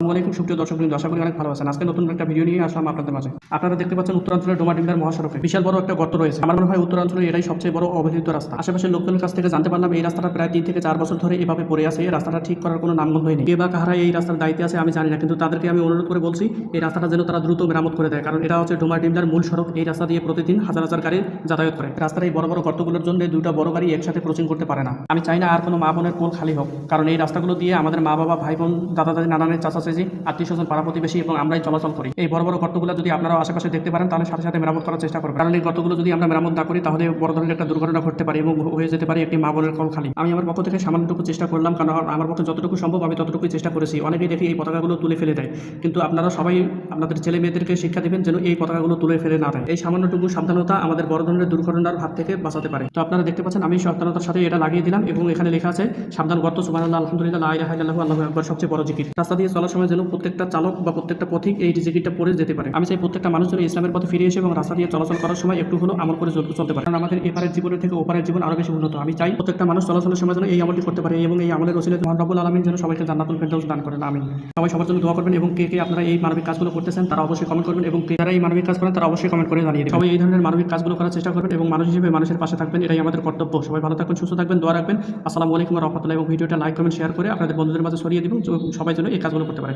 আসসালামু সুপ্রিয় দর্শকবৃন্দ, আশা করি অনেক ভালো আছেন। আজকে নতুন একটা ভিডিও নিয়ে আসলাম আপনাদের মাঝে। আপনারা দেখতে পাচ্ছেন উত্তরাঞ্চলের ডোমাডিঙ্গার মহাসড়কে বিশাল বড় একটা গর্ত রয়েছে। আমার মনে হয় উত্তরাঞ্চলের এটাই সবচেয়ে বড় অবহেলিত রাস্তা। আশেপাশের লোকজনের কাছ থেকে জানতে পারলাম এই রাস্তাটা প্রায় 3 থেকে 4 বছর ধরে এভাবে পড়ে আছে। এই রাস্তাটা ঠিক করার কোনো নামগন্ধই নেই। কে বা কাহারা এই রাস্তার দায়িত্বে আছে আমি জানি না, কিন্তু তাদেরকে আমি অনুরোধ করে বলছি এই রাস্তাটা যেন তারা দ্রুত মেরামত করে দেয়, কারণ এটা হচ্ছে ডোমাডিঙ্গার মূল সড়ক। এই রাস্তা দিয়ে প্রতিদিন হাজার হাজার গাড়ি যাতায়াত করে। রাস্তার এই বড় বড় গর্তগুলোর জন্য দুইটা বড় গাড়ি একসাথে ক্রসিং করতে পারে না। আমি চাই না আর কোনো মা বোনের কোল খালি হোক, কারণ এই রাস্তাগুলো দিয়ে আমাদের মা বাবা, ভাই বোন, দাদা দাদি, নানানের, চাচা চাচি, আত্মীয় স্বজন, পাড়া প্রতিবেশী এবং আমরাই চলাচল করি। এই বড় বড় গর্তগুলো যদি আপনারা আশেপাশে দেখতে পারেন তাহলে সাথে সাথে মেরামত করার চেষ্টা করবেন, কারণ এই গর্তগুলো যদি আমরা মেরামত না করি তাহলে বড় ধরনের একটা দুর্ঘটনা ঘটতে পারে এবং হয়ে যেতে পারে একটি মা বোনের কল খালি। আমি আমার পক্ষ থেকে সামান্যটুকু চেষ্টা করলাম, কারণ আমার পক্ষে যতটুকু সম্ভব আমি ততটুকুই চেষ্টা করেছি। অনেকেই দেখি এই পতাকাগুলো তুলে ফেলে দেয়, কিন্তু আপনারা সবাই আপনাদের ছেলে মেয়েদেরকে শিক্ষা দেবেন যেন এই পতাকাগুলো তুলে ফেলে না দেয়। এই সামান্যটুকু সাবধানতা আমাদের বড় ধরনের দুর্ঘটনার হাত থেকে বাঁচাতে পারে। তো আপনারা দেখতে পাচ্ছেন আমি সাবধানতার সাথে এটা লাগিয়ে দিলাম এবং এখানে লেখা আছে সাবধান গর্ত, সুবহানাল্লাহ, আলহামদুলিল্লাহ, লা ইলাহা ইল্লাল্লাহু, আল্লাহু আকবার, সবচেয়ে বড় জিকির। রাস্তা দিয়ে চলার সময় যেন প্রত্যেকটা চালক বা প্রত্যেকটা পথিক এই জিকিরটা পড়ে যেতে পারে। আমি চাই প্রত্যেকটা মানুষ যেন ইসলামের পথে ফিরে এসে এবং রাস্তা দিয়ে চলাচল করার সময় একটু হলেও আমল করে চলতে পারে, কারণ আমাদের এপারের জীবনের থেকে ওপারের জীবন আরো বেশি উন্নত। আমি চাই প্রত্যেকটা মানুষ চলাচলের সময় যেন এই আমলটি করতে পারে এবং এই আমলের ওসিলায় মহান রব্বুল আলামিন যেন সবাইকে জান্নাতুল ফেরদাউস দান করেন, আমিন। সবাই সবার জন্য দোয়া করবেন এবং কে কে আপনারা এই মানবিক কাজগুলো করতেছেন তারা অবশ্যই কমেন্ট করবেন এবং যারা এই মানবিক কাজ করেন তারা অবশ্যই কমেন্ট করে জানিয়ে দেবেন। সবাই এই ধরনের মানবিক কাজগুলো করার চেষ্টা করবেন এবং মানুষ হিসেবে মানুষের পাশে থাকবেন, এটাই আমাদের কর্তব্য। সবাই ভালো থাকবেন, সুস্থ থাকবেন, দোয়া রাখবেন। আসসালামু আলাইকুম ওয়া রাহমাতুল্লাহি। এবং ভিডিওটা লাইক কমেন্ট শেয়ার করে আপনাদের বন্ধুদের মাঝে ছড়িয়ে দিবেন, সবাই যেন এই কাজগুলো করতে পারে।